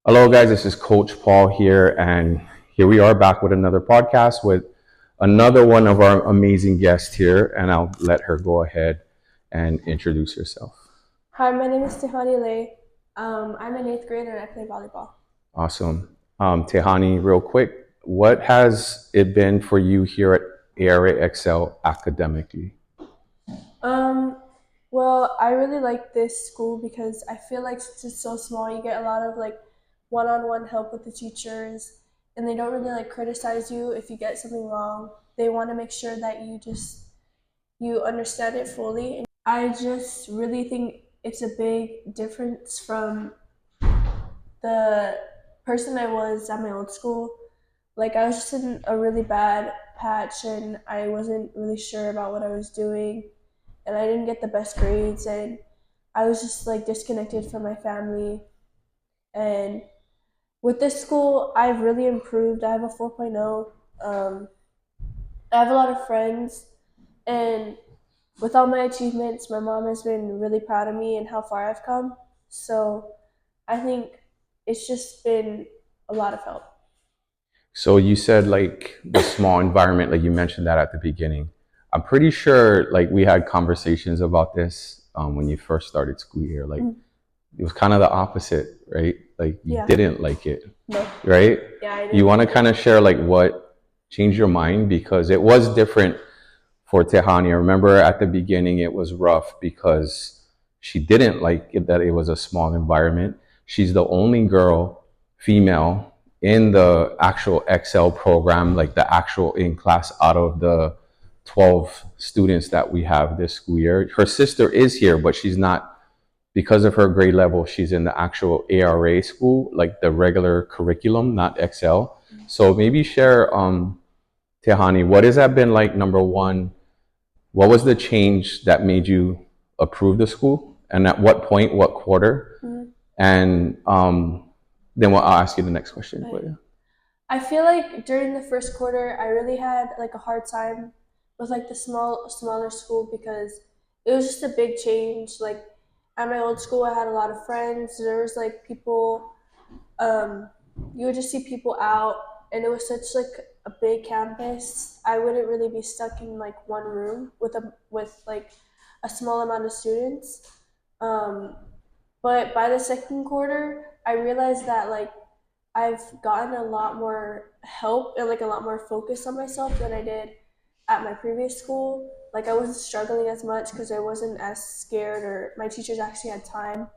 Hello, guys. This is Coach Paul here, and here we are back with another podcast with another one of our amazing guests here. And I'll let her go ahead and introduce herself. Hi, my name is Teihani Lay. I'm in eighth grade and I play volleyball. Awesome. Teihani, real quick, what has it been for you here at ARA Xcell academically? Um, well, I really like this school because I feel like since it's so small, you get a lot of like one-on-one help with the teachers, and they don't really like criticize you if you get something wrong. They want to make sure that you understand it fully. And I just really think it's a big difference from the person I was at my old school. Like I was just in a really bad patch and I wasn't really sure about what I was doing and I didn't get the best grades and I was just like disconnected from my family. And with this school, I've really improved. I have a 4.0. I have a lot of friends and with all my achievements, my mom has been really proud of me and how far I've come. So I think it's just been a lot of help. So you said like the small environment, like you mentioned that at the beginning. I'm pretty sure like we had conversations about this when you first started school here. Like it was kind of the opposite, right? Like you Yeah. didn't like it, No. right? Yeah, I You didn't. want to kind of share like what changed your mind because it was different for Tehani. I remember at the beginning it was rough because she didn't like it, that it was a small environment. She's the only girl, female, in the actual Excel program, like the actual in class out of the 12 students that we have this school year. Her sister is here, but she's not because of her grade level. She's in the actual ARA school, like the regular curriculum, not Excel. So maybe share, Tehani, what has that been like? Number one, what was the change that made you approve the school? And at what point, what quarter? Mhm. And then I'll ask you the next question. But Right. yeah. I feel like during the first quarter, I really had like a hard time with like the smaller school because it was just a big change. Like at my old school, I had a lot of friends. There was like people, um, you would just see people out, and it was such like a big campus. I wouldn't really be stuck in like one room with like a small amount of students. Um, but by the second quarter, I realized that like I've gotten a lot more help and like a lot more focus on myself than I did at my previous school. Like I wasn't struggling as much because I wasn't as scared, or my teachers actually had time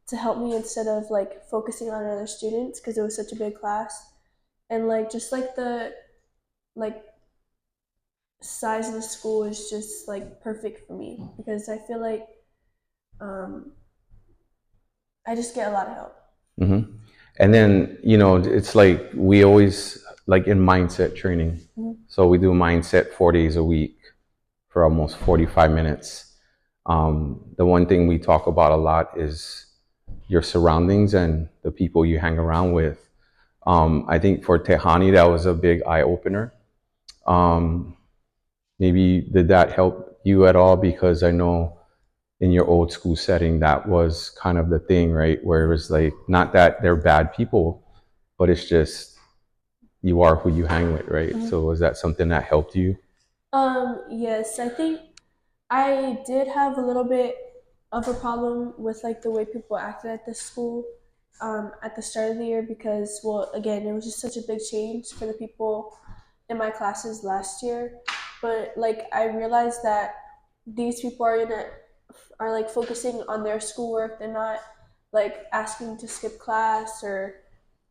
to help me instead of like focusing on other students because it was such a big class. And like just like the like size of the school is just like perfect for me because I feel like um, I just get a lot of help. hmm And then, it's like we always like in mindset training. Mhm. So we do mindset 4 days a week for almost 45 minutes. The one thing we talk about a lot is your surroundings and the people you hang around with. I think for Tehani, that was a big eye opener. Um, Maybe did that help you at all? Because I know in your old school setting, that was kind of the thing, right? Where it was like, not that they're bad people, but it's just you are who you hang with, right? Mhm. So was that something that helped you? Yes, I think I did have a little bit of a problem with like the way people acted at this school at the start of the year because, well, again, it was just such a big change for the people in my classes last year. But like I realized that these people are like focusing on their schoolwork. They're not like asking to skip class or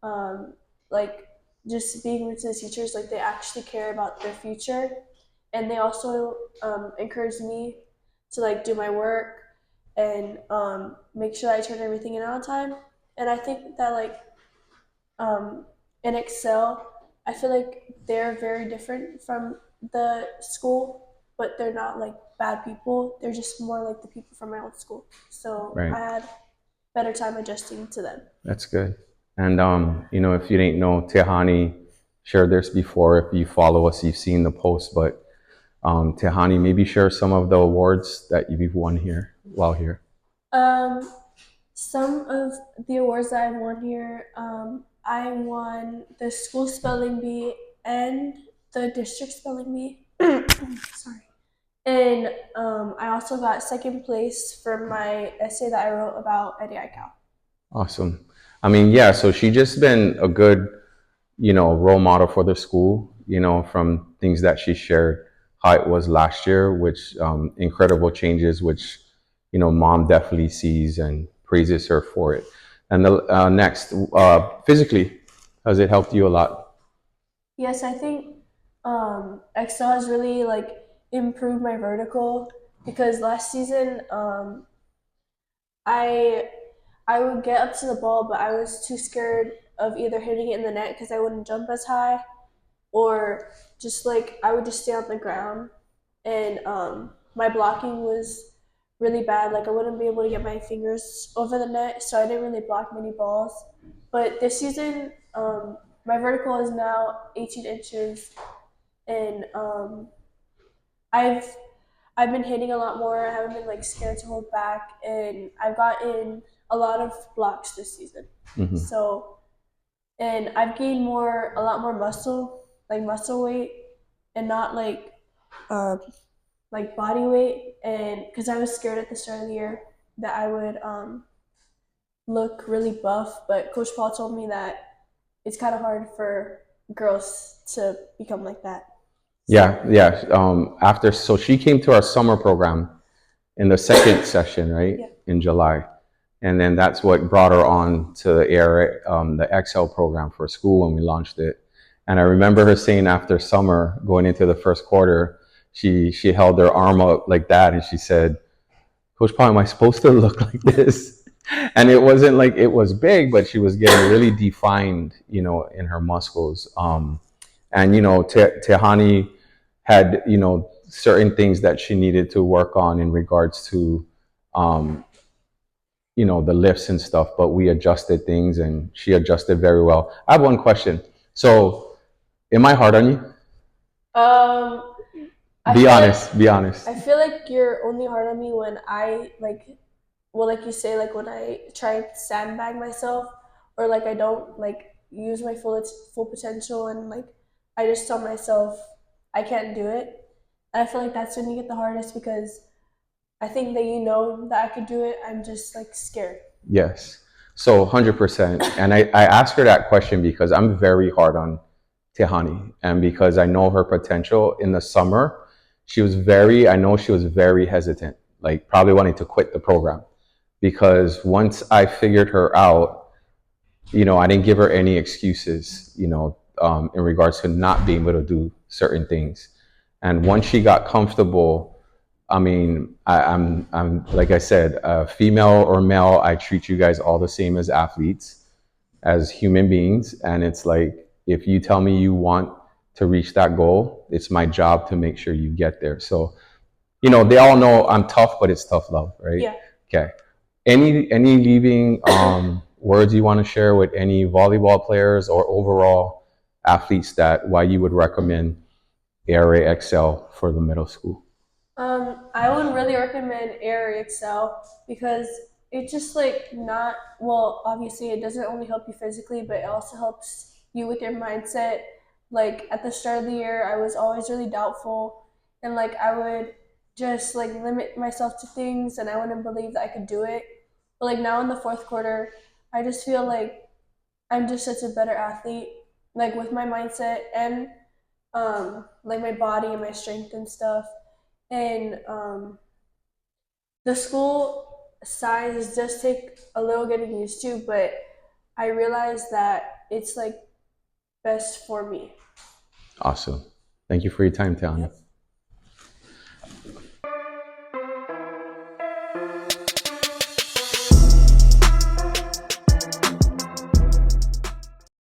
um, like just being rude to the teachers. Like they actually care about their future, and they also encourage me to like do my work and make sure I turn everything in on time. And I think that like in Excel, I feel like they're very different from the school, but they're not like bad people. They're just more like the people from my old school. So Right. I had better time adjusting to them. That's good. And if you didn't know, Tehani shared this before. If you follow us, you've seen the post. But maybe share some of the awards that you've won here while here. Um, Some of the awards that I've won here, I won the school spelling bee and the district spelling bee. Sorry. And I also got second place for my essay that I wrote about ARA Xcell. Awesome. I mean, yeah, so she just been a good, role model for the school, from things that she shared, how it was last year, which incredible changes, which, mom definitely sees and praises her for it. And the next, physically, has it helped you a lot? Yes, I think Excel has really like improved my vertical because last season I I would get up to the ball, but I was too scared of either hitting it in the net because I wouldn't jump as high, or just like I would just stay on the ground, and my blocking was really bad. Like I wouldn't be able to get my fingers over the net, so I didn't really block many balls. But this season, my vertical is now 18 inches, and I've I've been hitting a lot more. I haven't been like scared to hold back, and I've gotten a lot of blocks this season. Hmm. So, and I've gained a lot more muscle, like muscle weight, and not um, like body weight. And because I was scared at the start of the year that I would look really buff, but Coach Paul told me that it's kind of hard for girls to become like that. Yeah, So, yeah. So she came to our summer program in the second session, right, yeah. in July. And then that's what brought her on to the ARA, the Excel program for school when we launched it. And I remember her saying after summer, going into the first quarter, she held her arm up like that, and she said, "Coach Paul, am I supposed to look like this?" And it wasn't like it was big, but she was getting really defined, in her muscles. And Teihani had certain things that she needed to work on in regards to um, the lifts and stuff, but we adjusted things and she adjusted very well. I have one question. So, am I hard on you? Um, I Be feel like honest. Be honest. I feel like you're only hard on me when I like, well, like you say, like when I try and sandbag myself, or like I don't like use my full potential, and like I just tell myself I can't do it. And I feel like that's when you get the hardest because I think that you know that I could do it. I'm just like scared. Yes. So 100%. And I asked her that question because I'm very hard on Tehani and because I know her potential in the summer. I know she was very hesitant, like probably wanting to quit the program because once I figured her out, I didn't give her any excuses, in regards to not being able to do certain things. And once she got comfortable, I mean, I'm like I said, female or male, I treat you guys all the same as athletes, as human beings. And it's like, if you tell me you want to reach that goal, it's my job to make sure you get there. So, they all know I'm tough, but it's tough love, right? Yeah. Okay. Any leaving words you want to share with any volleyball players or overall athletes that why you would recommend ARA Excel for the middle school? I would really recommend ARA Excel because it's just like not, well, obviously it doesn't only help you physically, but it also helps you with your mindset. Like at the start of the year, I was always really doubtful, and like I would just like limit myself to things, and I wouldn't believe that I could do it. But like now in the fourth quarter, I just feel like I'm just such a better athlete, like with my mindset and like my body and my strength and stuff. And the school size does take a little getting used to, but I realize that it's like best for me. Awesome. Thank you for your time, Tanya. Yep.